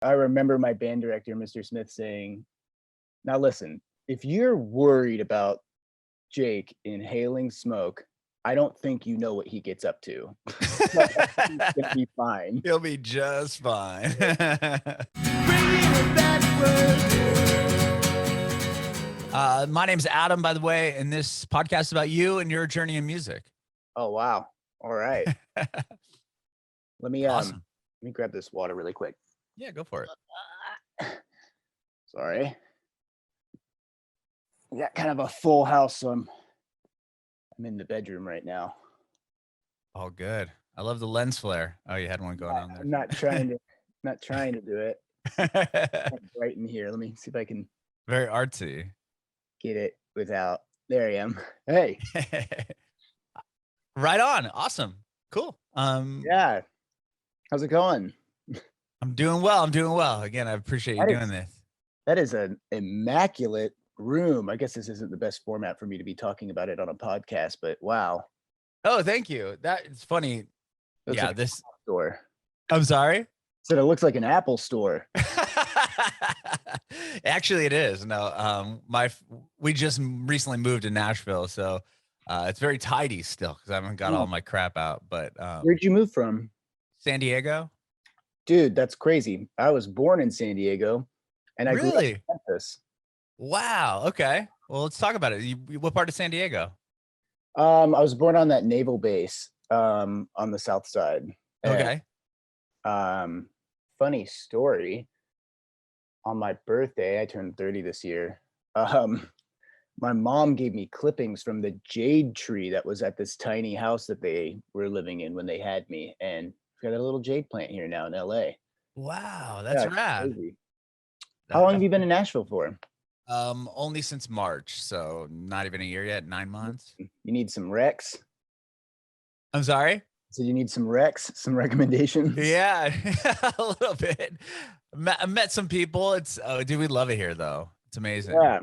I remember my band director, Mr. Smith, saying, "Now listen, if you're worried about Jake inhaling smoke, I don't think you know what he gets up to. But I think he's gonna be fine." He'll be just fine. My name's Adam, by the way, and this podcast is about you and your journey in music. Oh wow! All right, let Awesome. me grab this water really quick. Yeah, go for it. Sorry, we got kind of a full house, so I'm in the bedroom right now. All good. I love the lens flare. Oh, you had one going on there. I'm not trying to do it. It's bright in here. Let me see if I can Very artsy. get it without. There I am. Hey. Right on. Awesome. Cool. Yeah. How's it going? I'm doing well. Again, I appreciate you doing this. That is an immaculate room. I guess this isn't the best format for me to be talking about it on a podcast, but wow. Oh, thank you. That is funny. Looks yeah, like this store. I'm sorry. Said it looks like an Apple store. Actually, it is. No, we just recently moved to Nashville, so it's very tidy still because I haven't got all my crap out. But where'd you move from? San Diego. Dude, that's crazy. I was born in San Diego, and I grew up in Memphis. Wow. Okay. Well, let's talk about it. What part of San Diego? I was born on that naval base on the south side. Okay. Funny story. On my birthday, I turned 30 this year. My mom gave me clippings from the jade tree that was at this tiny house that they were living in when they had me, and we've got a little jade plant here now in LA. Wow, that's rad. Crazy. How long have you been in Nashville for? Only since March, so not even a year yet, 9 months. You need some recs? I'm sorry? So you need some recs, some recommendations? Yeah, a little bit. I met some people. Dude, we love it here though. It's amazing. Yeah.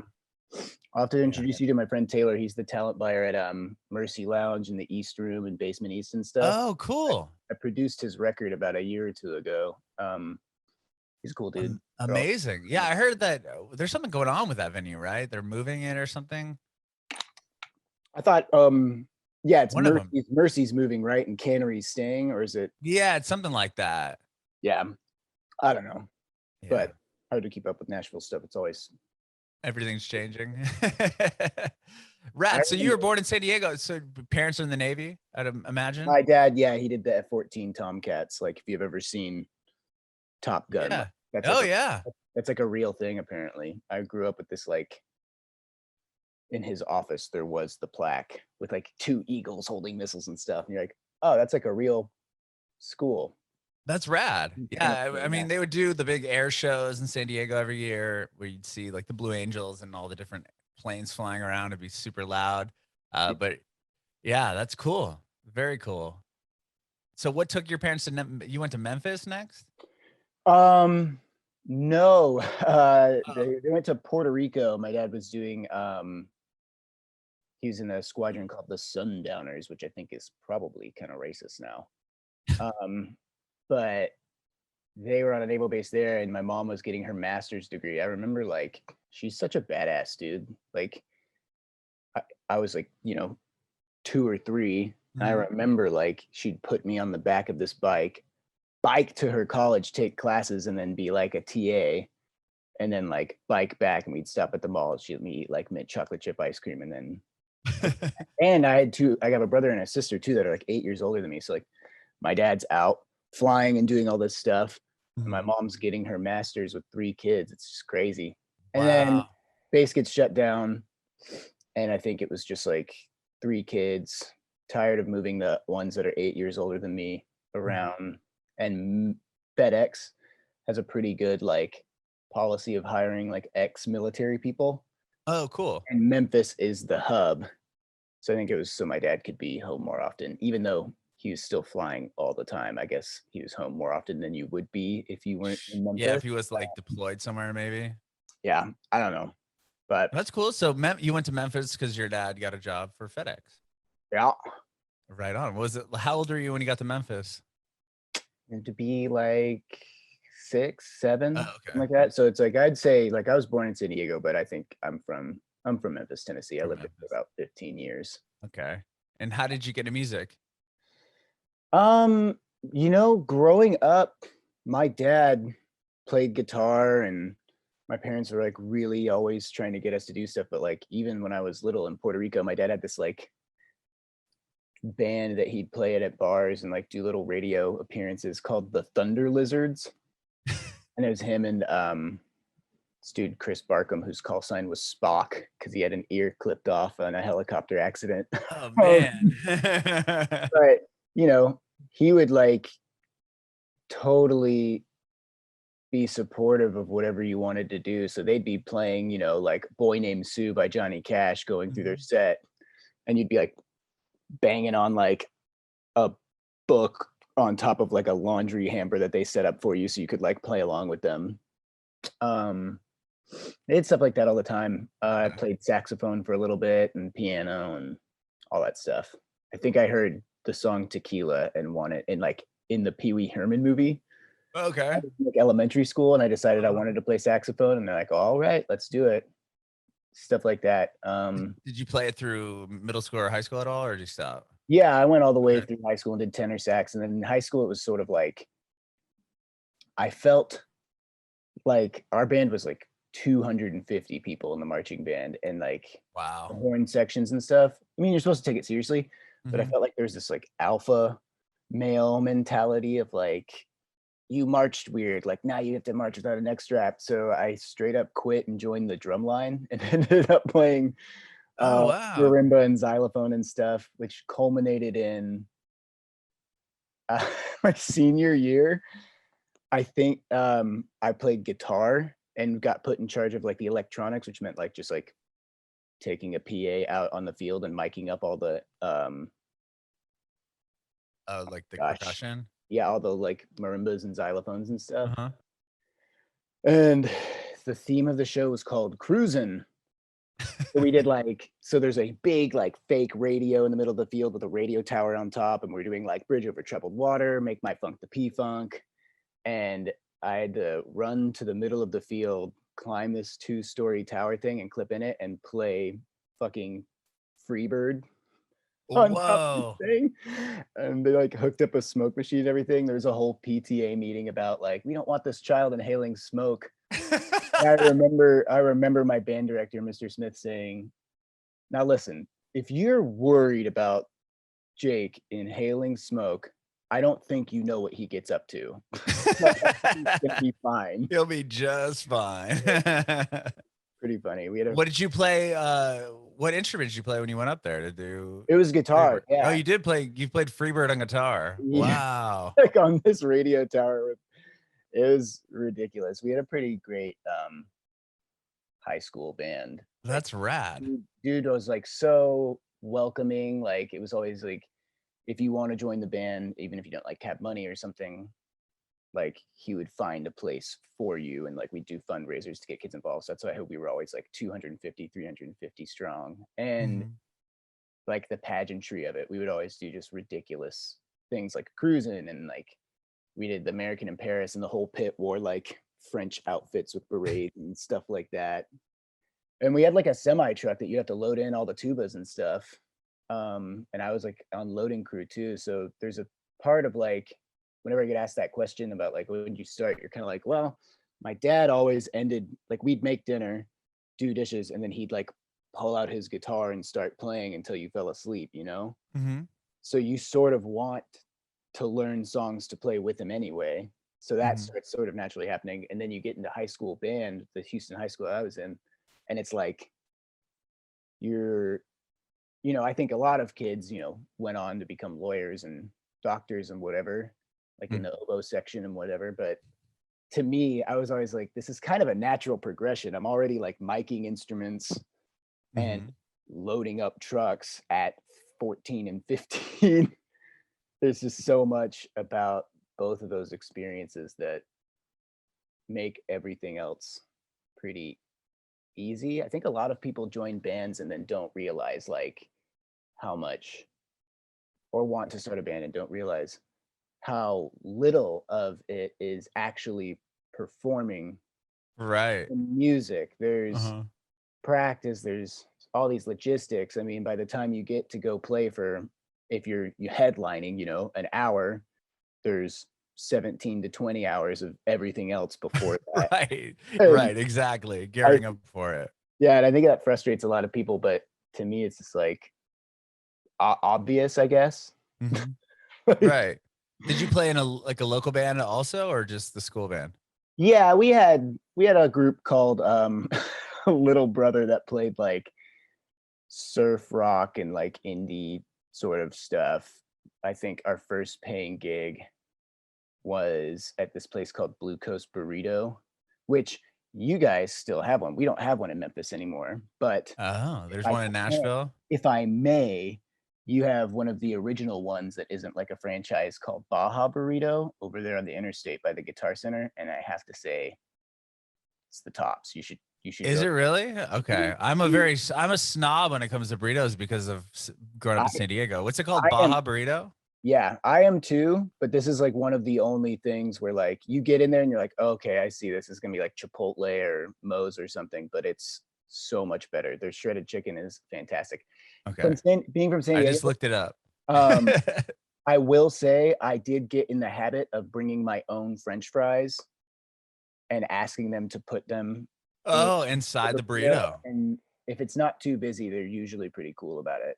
I'll have to introduce you to my friend Taylor. He's the talent buyer at Mercy Lounge in the East Room and Basement East and stuff. Oh, cool. I produced his record about a year or two ago. He's a cool dude. Amazing. Yeah, I heard that there's something going on with that venue, right? They're moving it or something. I thought, yeah, it's Mercy's moving, right? And Cannery's staying, or is it? Yeah, it's something like that. Yeah, I don't know, yeah. But hard to keep up with Nashville stuff. It's always everything's changing. Rad. So you were born in San Diego. So parents are in the Navy, I'd imagine. My dad, yeah, he did the F-14 Tomcats. Like if you've ever seen Top Gun. Yeah. That's that's like a real thing. Apparently, I grew up with this. Like in his office, there was the plaque with like two eagles holding missiles and stuff. And you're like, oh, that's like a real school. That's rad. Yeah, I mean, they would do the big air shows in San Diego every year where you'd see like the Blue Angels and all the different planes flying around. It'd be super loud. But yeah, that's cool. Very cool. So what took your parents to, you went to Memphis next? No, they went to Puerto Rico. My dad was doing, he was in a squadron called the Sundowners, which I think is probably kind of racist now. But they were on a naval base there, and my mom was getting her master's degree. I remember, like, she's such a badass, dude. Like, I was like, 2 or 3. And I remember, like, she'd put me on the back of this bike to her college, take classes, and then be like a TA, and then like bike back, and we'd stop at the mall. She'd let me eat like mint chocolate chip ice cream, and then and I got a brother and a sister too that are like 8 years older than me. So like my dad's out flying and doing all this stuff, and my mom's getting her master's with 3 kids. It's just crazy. And then base gets shut down, and I think it was just like 3 kids, tired of moving the ones that are 8 years older than me around. And FedEx has a pretty good like policy of hiring like ex-military people. Oh, cool. And Memphis is the hub. So I think it was so my dad could be home more often, even though he was still flying all the time. I guess he was home more often than you would be if you weren't in Memphis. Yeah, if he was like deployed somewhere, maybe. Yeah, I don't know. But that's cool. So you went to Memphis because your dad got a job for FedEx. Yeah. Right on. How old were you when you got to Memphis? And to be like 6, 7, Oh, okay. something like that. So it's like I'd say like I was born in San Diego, but I think I'm from Memphis, Tennessee. I From lived there for Memphis. about 15 years. Okay. And how did you get into music? Um, growing up, my dad played guitar and my parents were like really always trying to get us to do stuff. But like even when I was little in Puerto Rico, my dad had this like band that he'd play at bars and like do little radio appearances called the Thunder Lizards. And it was him and this dude Chris Barkham, whose call sign was Spock because he had an ear clipped off on a helicopter accident. Oh Um, man. but he would like totally be supportive of whatever you wanted to do. So they'd be playing, like Boy Named Sue by Johnny Cash going through their Mhm. set, and you'd be like banging on like a book on top of like a laundry hamper that they set up for you so you could like play along with them. Um they did stuff like that all the time. I Okay. played saxophone for a little bit and piano and all that stuff. I think I heard the song Tequila and wanted in like in the Pee Wee Herman movie. I Okay. was in like elementary school and I decided I Uh-huh. wanted to play saxophone and they're like, all right, let's do it. Stuff like that. Did you play it through middle school or high school at all, or did you stop? Yeah, I went all the way Okay. through high school and did tenor sax. And then in high school, it was sort of like I felt like our band was like 250 people in the marching band and like the Wow. horn sections and stuff. I mean, you're supposed to take it seriously, but I Mhm. felt like there's this like alpha male mentality of like you marched weird, like now you have to march without a neck strap. So I straight up quit and joined the drum line and ended up playing Oh, wow. marimba and xylophone and stuff, which culminated in my senior year. I think I played guitar and got put in charge of like the electronics, which meant like just like taking a PA out on the field and miking up all the Oh, like the gosh, percussion? yeah, all the like marimbas and xylophones and stuff. Uh-huh. And the theme of the show was called Cruisin'. So we did like so there's a big like fake radio in the middle of the field with a radio tower on top, and we're doing like Bridge Over Troubled Water, Make My Funk the P-Funk. And I had to run to the middle of the field, climb this 2-story tower thing and clip in it and play fucking Freebird on top of Whoa. the thing. And they like hooked up a smoke machine and everything. There's a whole PTA meeting about like, we don't want this child inhaling smoke. And I remember my band director, Mr. Smith, saying, now listen, if you're worried about Jake inhaling smoke, I don't think you know what he gets up to. But he's gonna be fine. He'll be just fine. Pretty funny. We had a What did you play, what instrument did you play when you went up there to do It was Freebird? guitar, Oh, yeah. you played Freebird on guitar. Yeah, Wow. like on this radio tower with it was ridiculous. We had a pretty great high school band. Like That's rad. dude was like so welcoming. Like it was always like if you want to join the band, even if you don't like have money or something, like he would find a place for you and like we do fundraisers to get kids involved. So that's why I hope we were always like 250, 350 strong. And Mhm. like the pageantry of it, we would always do just ridiculous things like cruising and like we did the American in Paris and the whole pit wore like French outfits with berets and stuff like that. And we had like a semi truck that you have to load in all the tubas and stuff. And I was like on loading crew too. So there's a part of like whenever I get asked that question about like when did you start, you're kind of like, well, my dad always ended like we'd make dinner, do dishes, and then he'd like pull out his guitar and start playing until you fell asleep, you know? Mhm. So you sort of want to learn songs to play with him anyway. So that Mhm. starts sort of naturally happening. And then you get into high school band, the Houston high school I was in, and it's like you're, I think a lot of kids, went on to become lawyers and doctors and whatever, like in Mm. the oboe section and whatever. But to me, I was always like, this is kind of a natural progression. I'm already like miking instruments and Mhm. loading up trucks at 14 and 15. There's just so much about both of those experiences that make everything else pretty easy. I think a lot of people join bands and then don't realize like how much or want to start a band and don't realize how little of it is actually performing Right. the music. There's Uh-huh. practice, there's all these logistics. I mean, by the time you get to go play for, if you headlining, an hour, there's 17 to 20 hours of everything else before that. Right. And Right. Exactly. I Gearing up for it. yeah, and I think that frustrates a lot of people, but to me, it's just like obvious, I guess. Hmm. Like, Right. Did you play in a local band also, or just the school band? yeah, we had a group called Little Brother that played like surf rock and like indie sort of stuff. I think our first paying gig was at this place called Blue Coast Burrito, which you guys still have one. We don't have one in Memphis anymore, but Oh, if there's I one in can, Nashville. if I may, you have one of the original ones that isn't like a franchise called Baja Burrito over there on the interstate by the Guitar Center, and I have to say it's the tops. You should Is go. it really? Okay. I'm a snob when it comes to burritos because of growing up I in San Diego. What's it called? I am Baja burrito? Yeah, I am too, but this is like one of the only things where like you get in there and you're like, okay, I see this is gonna be like Chipotle or Moe's or something, but it's so much better. Their shredded chicken is fantastic. Okay. Being from San I Diego, just looked it up. um, I will say I did get in the habit of bringing my own French fries and asking them to put them in Oh, the inside the burrito, burrito. and if it's not too busy, they're usually pretty cool about it.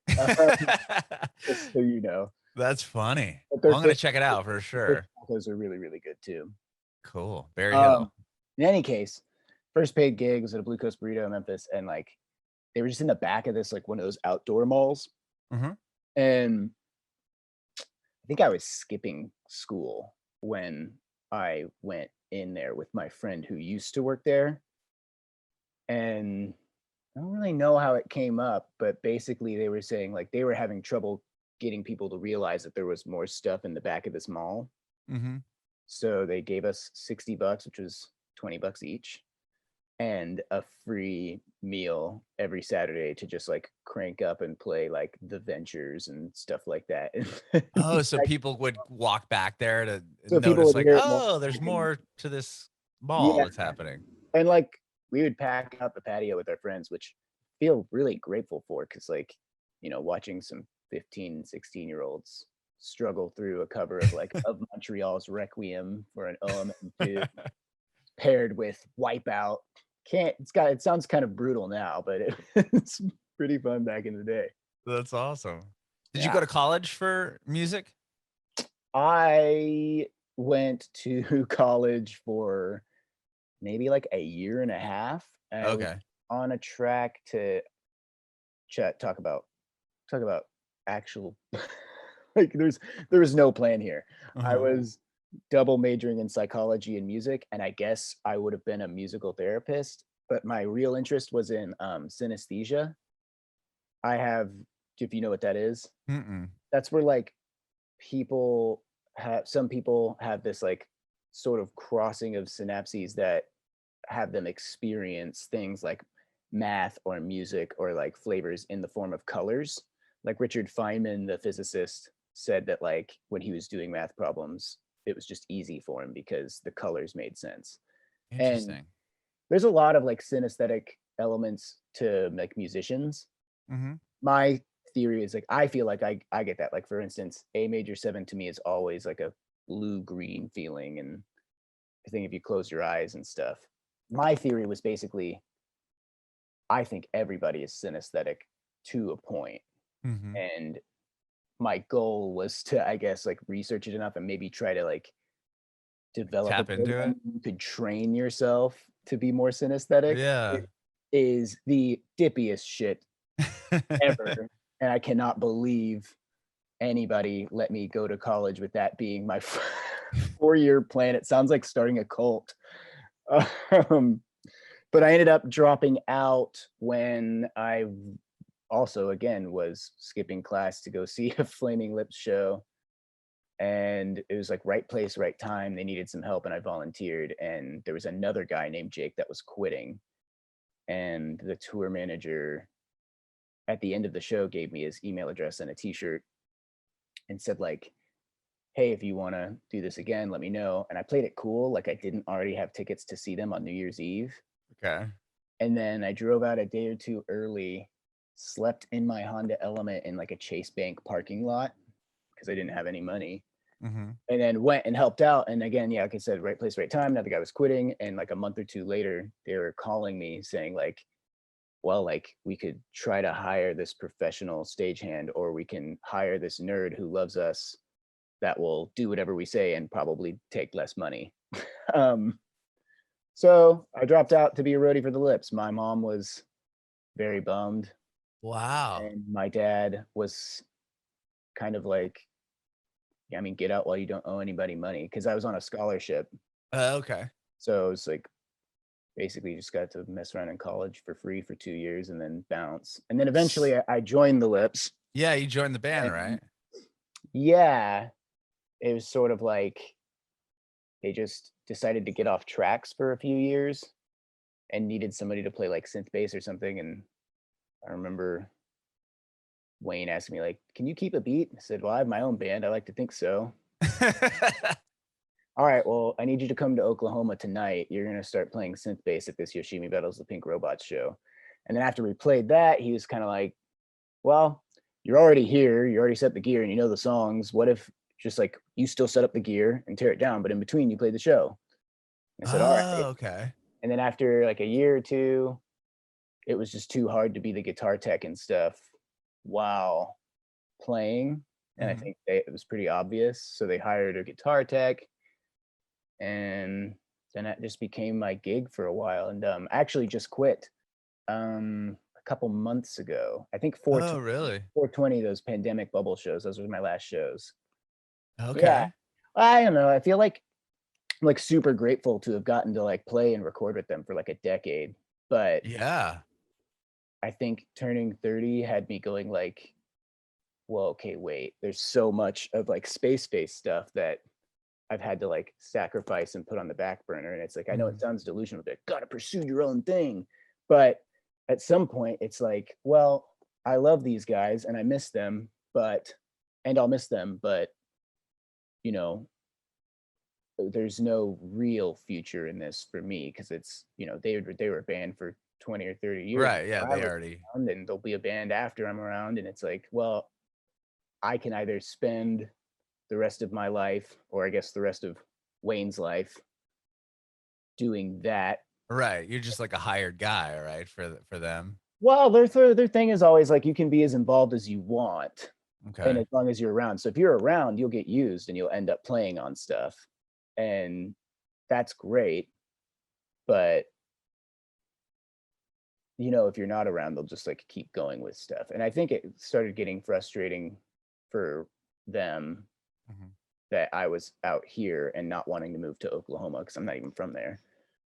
Just so you know. That's funny. But Well, I'm gonna check it out for their fish sure. tacos are really, really good too. Cool. Berry Um, Hill. in any case, first paid gig was at a Blue Coast Burrito in Memphis, and like they were just in the back of this like one of those outdoor malls, Hmm. and I think I was skipping school when I went in there with my friend who used to work there, and I don't really know how it came up, but basically they were saying like they were having trouble getting people to realize that there was more stuff in the back of this mall. Hmm. So they gave us $60, which was $20 each, and a free meal every Saturday to just like crank up and play like the Ventures and stuff like that. Oh, so people would walk back there to So people notice would like, hear it more. oh, there's more to this mall Yeah, that's happening. and like we would pack out the patio with our friends, which feel really grateful for because like watching some 15, 16-year-olds struggle through a cover of like of Montreal's Requiem for an OM2 paired with Wipeout. Can't it sounds kind of brutal now, but it's pretty fun back in the day. That's awesome. Did you Yeah. go to college for music? I went to college for maybe like a year and a half. I was Okay. on a track to talk about actual like there was no plan here. I Uh-huh. was double majoring in psychology and music, and I guess I would have been a musical therapist, but my real interest was in synesthesia. I have if you know what that is, Mm-mm. that's where like people some people have this like sort of crossing of synapses that have them experience things like math or music or like flavors in the form of colors. Like Richard Feynman, the physicist, said that like when he was doing math problems, it was just easy for him because the colors made sense. And Interesting. there's a lot of like synesthetic elements to like musicians. Mhm. My theory is like I feel like I get that. Like for instance, A major 7 to me is always like a blue green feeling, and I think if you close your eyes and stuff. My theory was basically I think everybody is synesthetic to a point, Mhm. and my goal was to I guess like research it enough and maybe try to like develop a Tap into program it? you could train yourself to be more synesthetic. Yeah. It is the dippiest shit ever, and I cannot believe anybody let me go to college with that being my 4-year plan. It sounds like starting a cult. Um, but I ended up dropping out when I also again was skipping class to go see a Flaming Lips show, and it was like right place, right time. They needed some help, and I volunteered. And there was another guy named Jake that was quitting, and the tour manager at the end of the show gave me his email address and a T-shirt and said like, hey, if you want to do this again, let me know. And I played it cool, like I didn't already have tickets to see them on New Year's Eve. Okay. And then I drove out a day or two early, slept in my Honda Element in like a Chase Bank parking lot because I didn't have any money. Mm-hmm. And then went and helped out. And again, yeah, like I said, right place, right time. Now the guy was quitting. And like a month or two later, they were calling me saying, like, well, like we could try to hire this professional stagehand, or we can hire this nerd who loves us that will do whatever we say and probably take less money. um, so I dropped out to be a roadie for the Lips. My mom was very bummed, Wow. and my dad was kind of like, I mean, get out while you don't owe anybody money, because I was on a scholarship. Okay. So it was like basically just got to mess around in college for free for 2 years and then bounce. And then eventually I joined the Lips. Yeah, you joined the band, And right? yeah, it was sort of like they just decided to get off tracks for a few years and needed somebody to play like synth bass or something. And I remember Wayne asked me, like, can you keep a beat? I said, well, I have my own band. I like to think so. All right, well, I need you to come to Oklahoma tonight. You're going to start playing synth bass at this Yoshimi Battles the Pink Robots show. And then after we played that, he was kind of like, well, you're already here. You already set the gear and you know the songs. What if just like you still set up the gear and tear it down, but in between you play the show? And I said, all Oh, right. okay. And then after like a year or two, it was just too hard to be the guitar tech and stuff while playing. And I Mm-hmm. think it was pretty obvious. So they hired a guitar tech, and then that just became my gig for a while. And I actually just quit a couple months ago. I think Oh, 420, really? 420, those pandemic bubble shows, those were my last shows. Yeah. Okay. I don't know. I feel like I'm like super grateful to have gotten to like play and record with them for like a decade. But Yeah. I think turning 30 had me going like, well, okay, wait, there's so much of like Spaceface stuff that I've had to like sacrifice and put on the back burner. And it's like, I know it Mhm. sounds delusional, but gotta pursue your own thing. But at some point, it's like, well, I love these guys and I miss them, and I'll miss them, but you know, there's no real future in this for me because it's, they were banned for 20 or 30 years Right. Yeah. before I They was already. around, and there'll be a band after I'm around. And it's like, well, I can either spend the rest of my life, or I guess the rest of Wayne's life, doing that. Right. You're just like a hired guy, right? For them. Well, their thing is always like you can be as involved as you want, and Okay. as long as you're around. So if you're around, you'll get used and you'll end up playing on stuff, and that's great. But if you're not around, they'll just like keep going with stuff. And I think it started getting frustrating for them Mhm. that I was out here and not wanting to move to Oklahoma because I'm not even from there.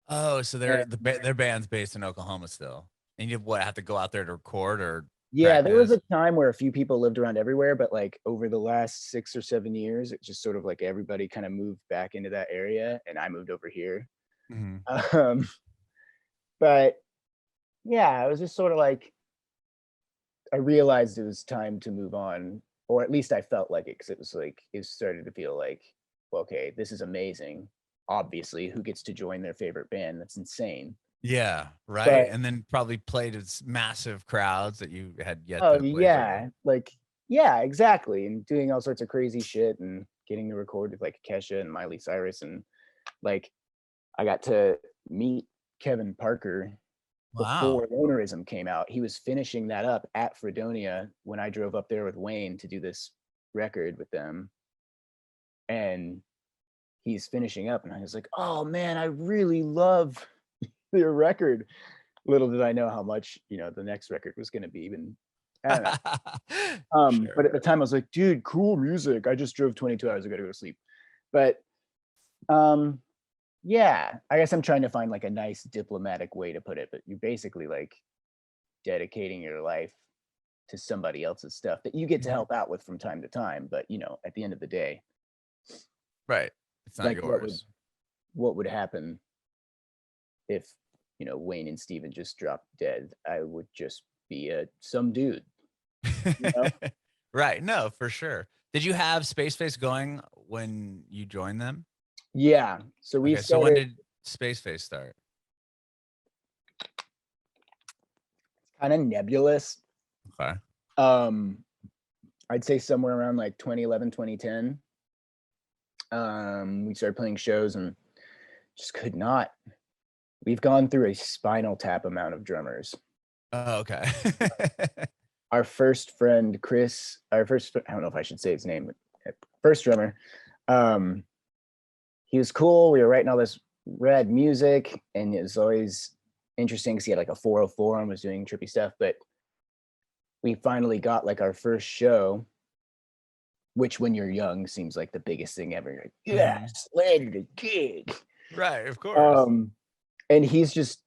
Oh, so And their band's based in Oklahoma still, and you have to go out there to record or yeah, there was practice. a time where a few people lived around everywhere, but like over the last 6 or 7 years, it just sort of like everybody kind of moved back into that area, and I moved over here. Hmm. Um, but yeah, it was just sort of like I realized it was time to move on, or at least I felt like it, because it was like it started to feel like, well, okay, this is amazing. Obviously, who gets to join their favorite band? That's insane. Yeah. Right. But And then probably played as massive crowds that you had yet oh to play for. yeah, like yeah, exactly, and doing all sorts of crazy shit and getting to record with like Kesha and Miley Cyrus, and like I got to meet Kevin Parker Wow. before Lonerism came out. He was finishing that up at Fredonia when I drove up there with Wayne to do this record with them, and he's finishing up, and I was like, oh man, I really love your record. Little did I know how much the next record was going to be. And I don't know. But Sure. at the time I was like, dude, cool music. I just drove 22 hours. I got to go to sleep. But um, yeah, I guess I'm trying to find like a nice diplomatic way to put it. But you're basically like dedicating your life to somebody else's stuff that you get to Mhm. help out with from time to time. But at the end of the day, Right. It's not like yours. what would happen if Wayne and Steven just dropped dead? I would just be some dude, you know? Right. No, for sure. Did you have Spaceface going when you joined them? Yeah. So we Okay, so when started did Spaceface start? kind of nebulous. Okay. I'd say somewhere around like 2011, 2010. We started playing shows and just could not. We've gone through a spinal tap amount of drummers. Oh, okay. Our first friend, Chris, I don't know if I should say his name, but first drummer, he was cool. We were writing all this rad music, and it was always interesting because he had like a 404 and was doing trippy stuff. But we finally got like our first show, which when you're young seems like the biggest thing ever. You're like, yes, landed a gig. Right, of course. And he's just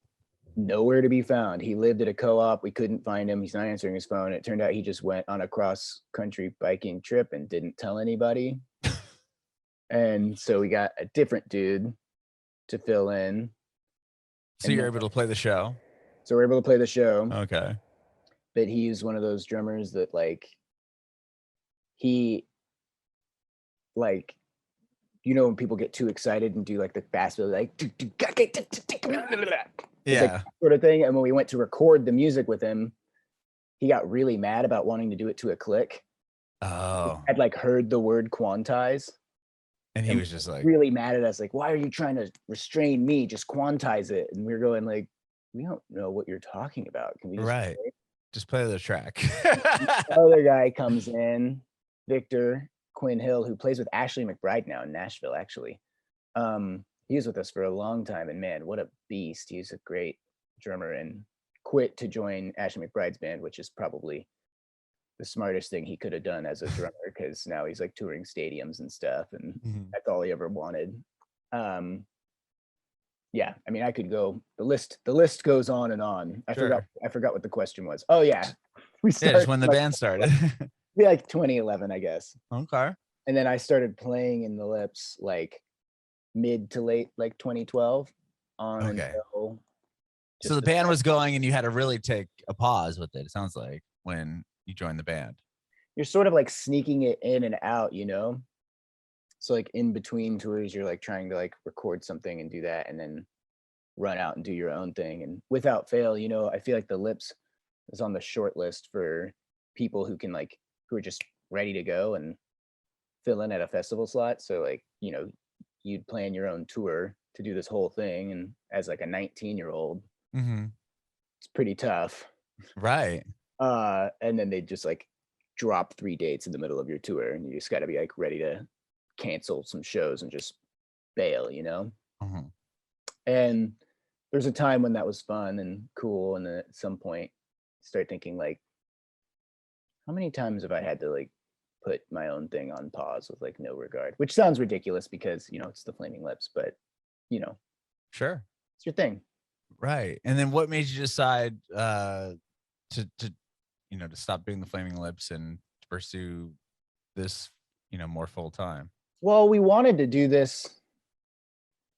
nowhere to be found. He lived at a co-op. We couldn't find him. He's not answering his phone. It turned out he just went on a cross-country biking trip and didn't tell anybody. And so we got a different dude to fill in. So you're able to play the show? So we're able to play the show. Okay. But he's one of those drummers that like, he like, you know, when people get too excited and do like the fast, like, yeah, like sort of thing. And when we went to record the music with him, he got really mad about wanting to do it to a click. Oh. I'd like heard the word quantize. And he was just like really mad at us, like, why are you trying to restrain me? Just quantize it. And we were going like, we don't know what you're talking about. Can we just play the track? The other guy comes in, Victor Quinn Hill, who plays with Ashley McBride now in Nashville, actually. He was with us for a long time, and man, what a beast. He's a great drummer and quit to join Ashley McBride's band, which is probably the smartest thing he could have done as a drummer, because now he's like touring stadiums and stuff, and that's all he ever wanted. Yeah, I mean, I could go, the list goes on and on. I forgot what the question was. Oh yeah, we started just when the band started. Yeah, like 2011, I guess. Okay. And then I started playing in the Lips like mid to late like 2012 on until. So the band was going and you had to really take a pause with it, it sounds like, when you joined the band. You're sort of like sneaking it in and out, you know? So like in between tours, you're like trying to like record something and do that, and then run out and do your own thing. And without fail, you know, I feel like the Lips is on the short list for people who can like, who are just ready to go and fill in at a festival slot. So like, you know, you'd plan your own tour to do this whole thing, and as like a 19-year-old, it's pretty tough. Right. And then they just like drop 3 dates in the middle of your tour, and you just got to be like ready to cancel some shows and just bail, you know? And there's a time when that was fun and cool, and then at some point start thinking like, how many times have I had to like put my own thing on pause with like no regard, which sounds ridiculous because, you know, it's the Flaming Lips, but you know, sure, it's your thing. Right. And then what made you decide to you know, to stop doing the Flaming Lips and to pursue this, you know, more full time? Well, we wanted to do this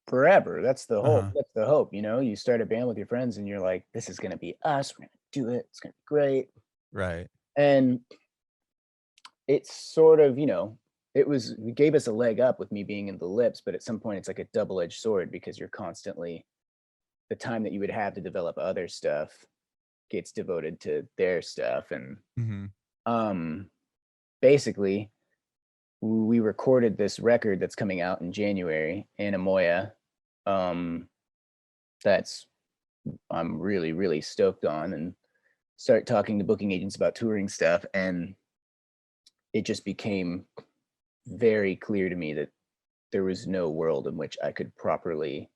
forever. That's the whole that's the hope, you know. You start a band with your friends and you're like, this is gonna be us, we're gonna do it, it's gonna be great. Right. And it's sort of, you know, it gave us a leg up with me being in the Lips, but at some point it's like a double-edged sword, because you're constantly, the time that you would have to develop other stuff gets devoted to their stuff. And basically we recorded this record that's coming out in January, Anemoia, that's I'm really, really stoked on, and start talking to booking agents about touring stuff. And it just became very clear to me that there was no world in which I could properly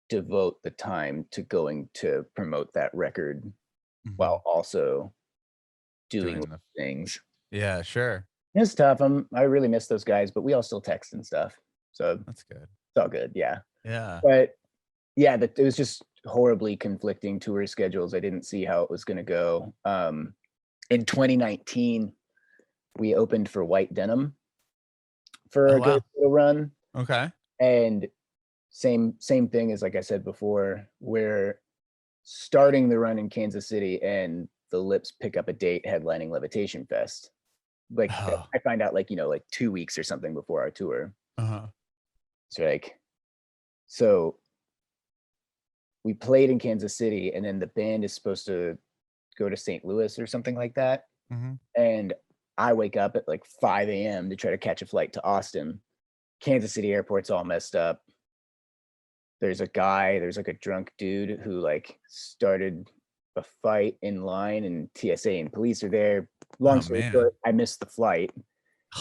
devote the time to going to promote that record while also doing the things. Yeah, sure. It's tough. I really miss those guys, but we all still text and stuff. So that's good. It's all good. Yeah. Yeah. But yeah, it was just horribly conflicting tour schedules. I didn't see how it was going to go. In 2019, we opened for White Denim for a good little run. Okay. And same thing as, like I said before, we're starting the run in Kansas City, and the Lips pick up a date headlining Levitation Fest. Like Oh, I find out like, you know, like 2 weeks or something before our tour. uh-huh. So like, so we played in Kansas City and then the band is supposed to go to St. Louis or something like that. Mhm. And I wake up at like 5 a.m. to try to catch a flight to Austin. Kansas City airport's all messed up. There's like a drunk dude who like started a fight in line, and TSA and police are there. Long Oh, story man. short, I missed the flight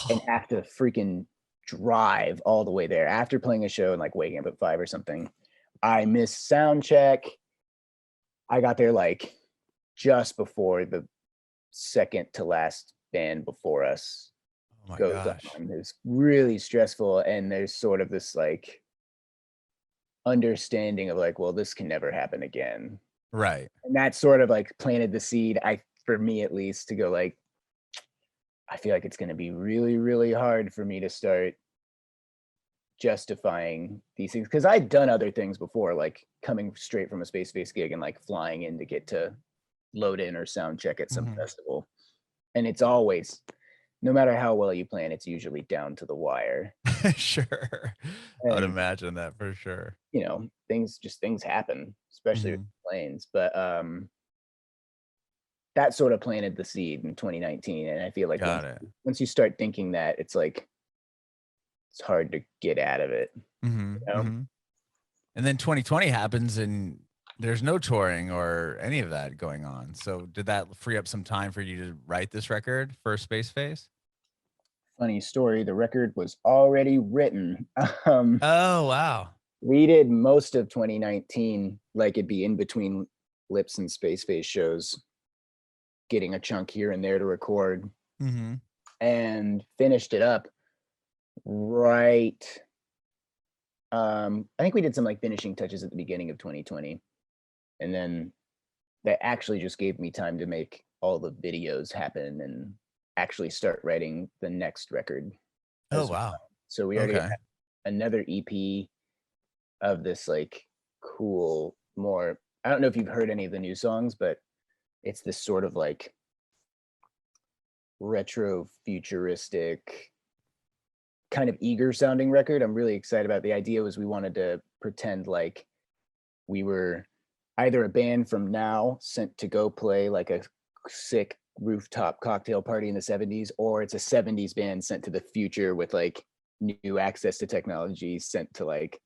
and have to freaking drive all the way there after playing a show and like waking up at 5 or something. I missed sound check. I got there like just before the second to last band before us Oh my goes gosh. on. It's really stressful, and there's sort of this like understanding of like, well, this can never happen again. Right. And that sort of like planted the seed, for me at least, to go like, I feel like it's going to be really, really hard for me to start justifying these things, because I'd done other things before, like coming straight from a Spaceface gig and like flying in to get to load in or sound check at some Mhm. festival. And it's always, no matter how well you plan, it's usually down to the wire. Sure. I would And imagine that for sure. you know, things happen, especially with Mhm. planes. But that sort of planted the seed in 2019. And I feel like Got it. once you start thinking that, it's like it's hard to get out of it, you Mhm, know? mhm. And then 2020 happens and there's no touring or any of that going on. So did that free up some time for you to write this record for Spaceface? Funny story, the record was already written. Um, Oh, wow. we did most of 2019, like it'd be in between Lips and Spaceface shows, getting a chunk here and there to record, Mhm. and finished it up right. I think we did some like finishing touches at the beginning of 2020, and then that actually just gave me time to make all the videos happen and actually start writing the next record Oh, as wow. well. So we already Okay. have another EP of this like cool, more, I don't know if you've heard any of the new songs, but it's this sort of like retro futuristic kind of eager sounding record. I'm really excited about. The idea was we wanted to pretend like we were either a band from now sent to go play like a sick rooftop cocktail party in the 70s, or it's a 70s band sent to the future with like new access to technology sent to like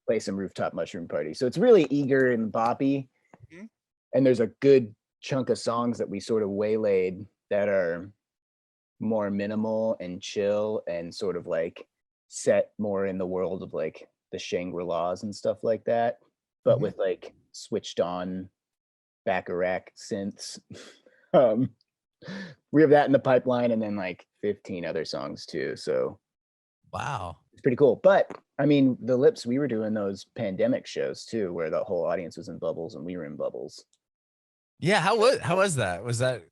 play some rooftop mushroom party. So it's really eager and boppy. Mhm. And there's a good chunk of songs that we sort of waylaid that are more minimal and chill and sort of like set more in the world of like the Shangri-Las and stuff like that, but Mhm. with like switched on Bacharach synths. um, we have that in the pipeline, and then like 15 other songs too. So Wow. it's pretty cool. But I mean, the Lips, we were doing those pandemic shows too, where the whole audience was in bubbles and we were in bubbles. Yeah, how was that?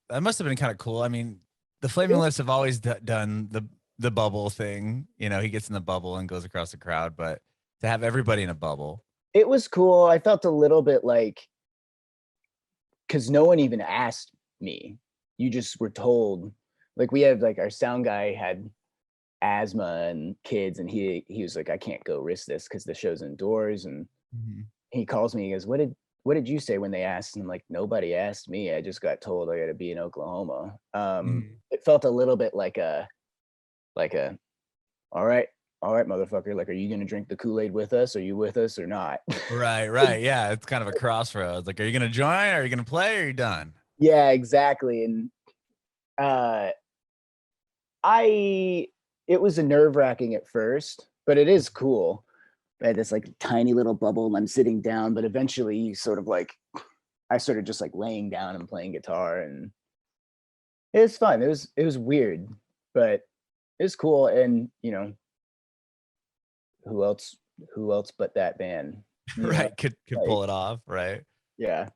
That must have been kind of cool. I mean, the Flaming Lips have always done the bubble thing. You know, he gets in the bubble and goes across the crowd, but to have everybody in a bubble. It was cool. I felt a little bit like, because no one even asked me. You just were told. Like we had like our sound guy had asthma and kids, and he was like, I can't go risk this because the show's indoors. And Mhm. he calls me. He goes, what did you say when they asked? And I'm like, nobody asked me. I just got told I got to be in Oklahoma. Mhm. It felt a little bit like a all right, all right, motherfucker. Like, are you gonna drink the Kool-Aid with us? Are you with us or not? Right, right. Yeah, it's kind of a crossroads. Like, are you gonna join? Are you gonna play? Or are you done? Yeah, exactly. And uh I it was a nerve-wracking at first, but it is cool. I had this like tiny little bubble and I'm sitting down, but eventually you sort of like I started just like laying down and playing guitar, and it was fun. It was weird, but it was cool. And you know, who else who else but that band? You know, Right, could like pull it off, right? yeah.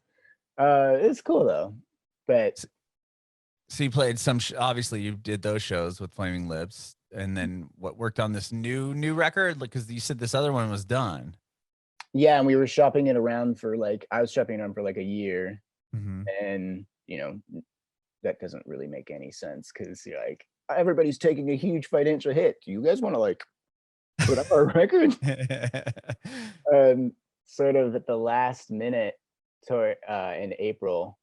It's cool though. But So you played some obviously you did those shows with Flaming Lips, and then what worked on this new record? Like, because you said this other one was done. yeah, and we were shopping it around for like I was shopping it around for like a year, Mhm. and you know, that doesn't really make any sense because you're like, everybody's taking a huge financial hit. Do you guys want to like put up our record? Sort of at the last minute, in April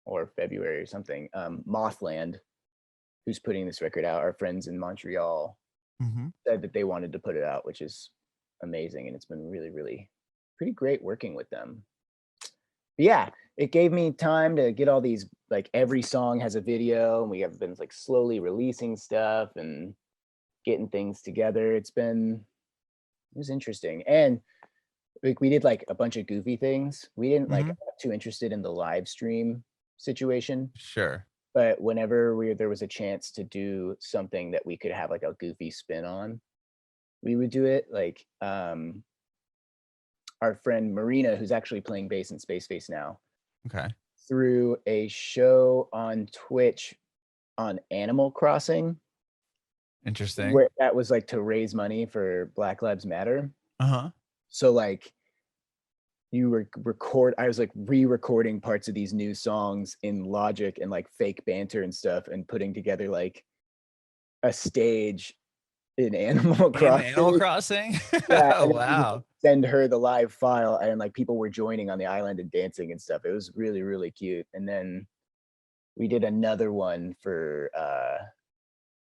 or February or something, Mothland, who's putting this record out, our friends in Montreal, said that they wanted to put it out, which is amazing, and it's been really, really pretty great working with them. But yeah, it gave me time to get all these, like every song has a video, and we have been like slowly releasing stuff and getting things together. It was interesting. And like we did like a bunch of goofy things. We didn't like get too interested in the live stream situation. Sure. But whenever there was a chance to do something that we could have like a goofy spin on, we would do it. Like our friend Marina, who's actually playing bass in Spaceface now, threw a show on Twitch on Animal Crossing. Interesting. Where that was like to raise money for Black Lives Matter. So like you I was like re-recording parts of these new songs in Logic and like fake banter and stuff, and putting together like a stage in Animal Crossing. Animal Crossing? Yeah. Oh, wow. Send her the live file, and like people were joining on the island and dancing and stuff. It was really, really cute. And then we did another one for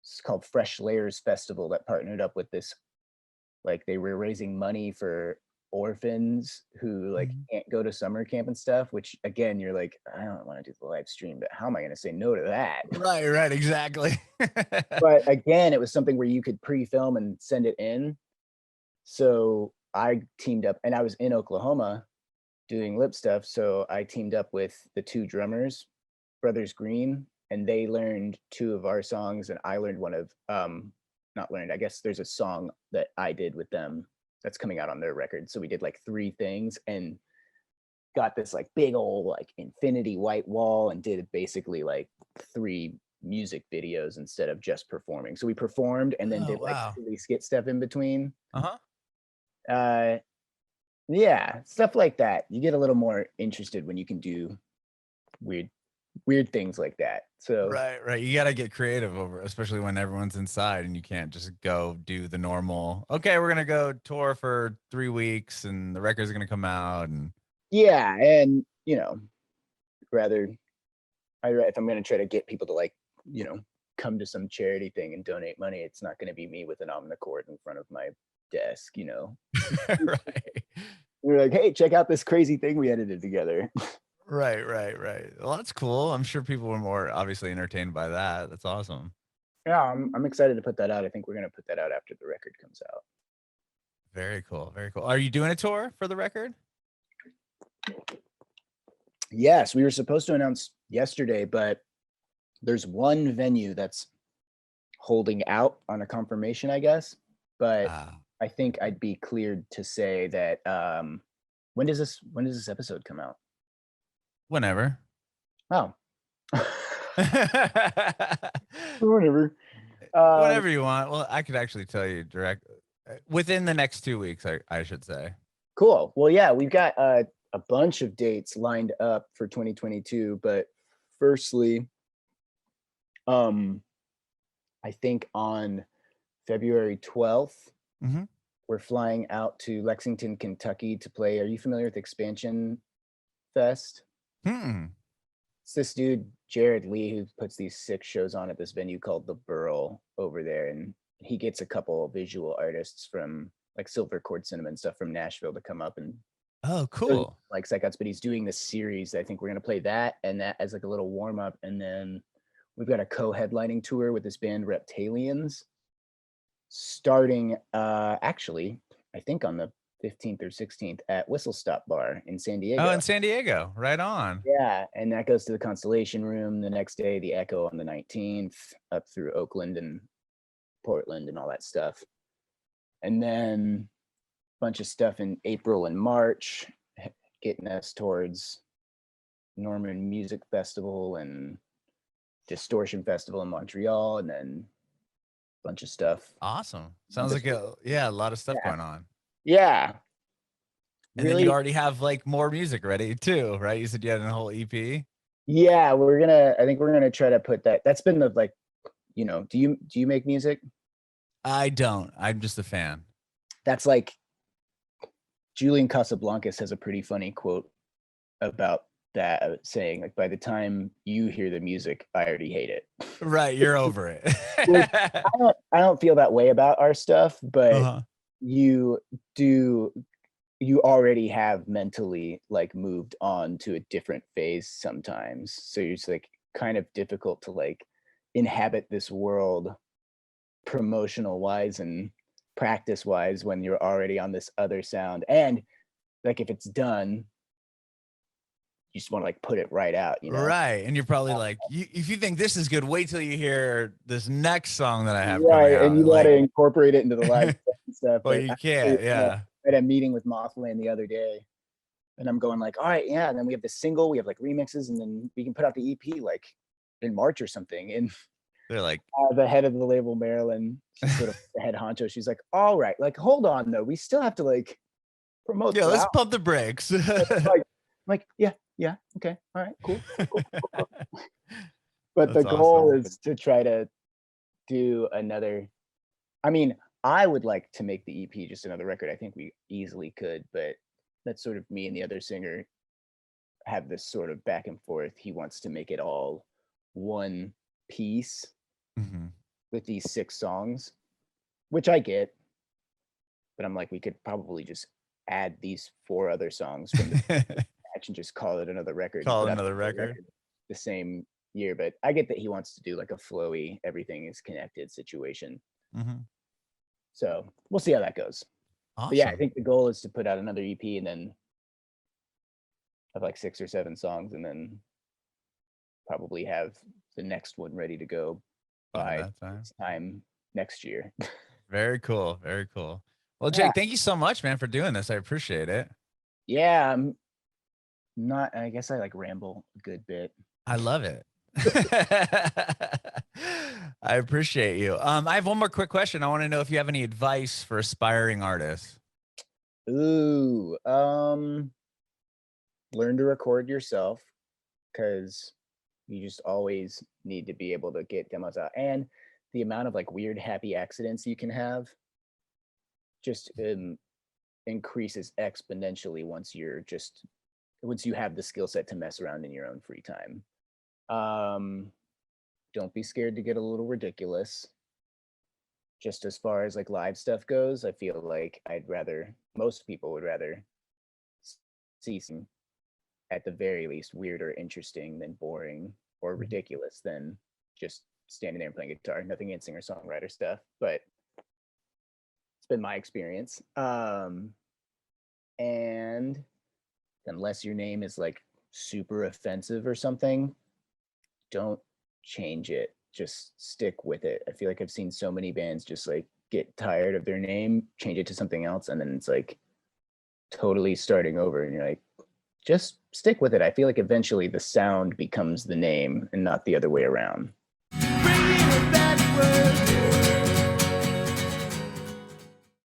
it's called Fresh Layers Festival that partnered up with this, like they were raising money for orphans who like can't go to summer camp and stuff, which again, you're like, I don't want to do the live stream, but how am I going to say no to that? Right, exactly. But again, it was something where you could pre-film and send it in. So I teamed up, and I was in Oklahoma doing lip stuff. So I teamed up with the two drummers, Brothers Green, and they learned two of our songs, and I learned one of not learned, I guess there's a song that I did with them that's coming out on their record. So we did like 3 things and got this like big old like infinity white wall, and did basically like 3 music videos instead of just performing. So we performed and then did like really skit stuff in between. Yeah, stuff like that. You get a little more interested when you can do weird things like that. So right, you got to get creative over, especially when everyone's inside and you can't just go do the normal, okay, we're gonna go tour for 3 weeks and the record's gonna come out. And yeah, and you know, if I'm gonna try to get people to like, you know, come to some charity thing and donate money, it's not gonna be me with an omnicord in front of my desk, you know. Right. We're like, hey, check out this crazy thing we edited together. Right. Well, that's cool. I'm sure people were more obviously entertained by that. That's awesome. Yeah, I'm excited to put that out. I think we're gonna put that out after the record comes out. Very cool. Are you doing a tour for the record? Yes, we were supposed to announce yesterday, but there's one venue that's holding out on a confirmation, I guess. But I think I'd be cleared to say that when does this episode come out? Whenever. Oh. Whatever. Whatever you want. Well, I could actually tell you within the next 2 weeks, I should say. Cool. Well, yeah, we've got a bunch of dates lined up for 2022, but firstly, I think on February 12th, we're flying out to Lexington, Kentucky to play. Are you familiar with Expansion Fest? It's this dude, Jared Lee, who puts these 6 shows on at this venue called the Whirl over there. And he gets a couple visual artists from like Silver Cord Cinema and stuff from Nashville to come up and cool. Like psychedelics, but he's doing this series. I think we're going to play that and that as like a little warm up. And then we've got a co-headlining tour with this band Reptalians starting actually, I think on the 15th or 16th at Whistle Stop Bar in San Diego. Oh, in San Diego. Right on. Yeah. And that goes to the Constellation Room the next day, the Echo on the 19th, up through Oakland and Portland and all that stuff. And then a bunch of stuff in April and March, getting us towards Norman Music Festival and Distortion Festival in Montreal, and then a bunch of stuff. Awesome. Sounds like a lot of stuff going on. Yeah. And then you already have like more music ready too, right? You said you had a whole EP. Yeah, I think we're gonna try to put that. That's been the like, do you make music? I don't. I'm just a fan. That's like Julian Casablancas has a pretty funny quote about that, saying like, by the time you hear the music, I already hate it. Right, you're over it. Which I don't feel that way about our stuff, but Uh-huh. you do you already have mentally like moved on to a different phase sometimes. So you're just like kind of difficult to like inhabit this world promotional wise and practice wise when you're already on this other sound. And like if it's done, you just want to like put it right out, you know? Right, and you're probably like, if you think this is good, wait till you hear this next song that I have coming Right. And out. you want Like, to incorporate it into the live set and stuff. well, But you actually, can't. Yeah, I had a meeting with Mothland the other day, and I'm going like, all right, yeah. And then we have the single, we have like remixes, and then we can put out the EP like in March or something. And they're like, the head of the label, Marilyn, she's sort of the head honcho. She's like, all right, like, hold on though. We still have to like promote yeah, the let's album. pump the brakes. Like, yeah, okay, all right, cool. But the That's goal awesome. is to try to do another. I mean, I would like to make the EP just another record. I think we easily could, but that's sort of me and the other singer have this sort of back and forth. He wants to make it all one piece Mhm. with these 6 songs, which I get, but I'm like, we could probably just add these 4 other songs from the batch and just call it another record and Call put it out another another record. record the same year. But I get that he wants to do like a flowy, everything is connected situation. Mhm. So we'll see how that goes. But yeah, I Awesome. think the goal is to put out another EP and then have like 6 or 7 songs, and then probably have the next one ready to go By by that time. this time next year. Very cool. Very cool. Well, Yeah. Jake, thank you so much, man, for doing this. I appreciate it. Yeah, I'm not, I guess I like ramble a good bit. I love it. I appreciate you. I have one more quick question. I want to know if you have any advice for aspiring artists. Ooh, learn to record yourself, because you just always need to be able to get demos out. And the amount of like weird happy accidents you can have just increases exponentially once you have the skill set to mess around in your own free time. Don't be scared to get a little ridiculous. Just as far as like live stuff goes, I feel like most people would rather see some, at the very least, weird or interesting than boring or ridiculous than just standing there and playing guitar. Nothing against singer songwriter stuff, but it's been my experience. And unless your name is like super offensive or something, don't change it. Just stick with it. I feel like I've seen so many bands just like get tired of their name, change it to something else, and then it's like totally starting over. And you're like, just stick with it. I feel like eventually the sound becomes the name and not the other way around. Bringing it backward.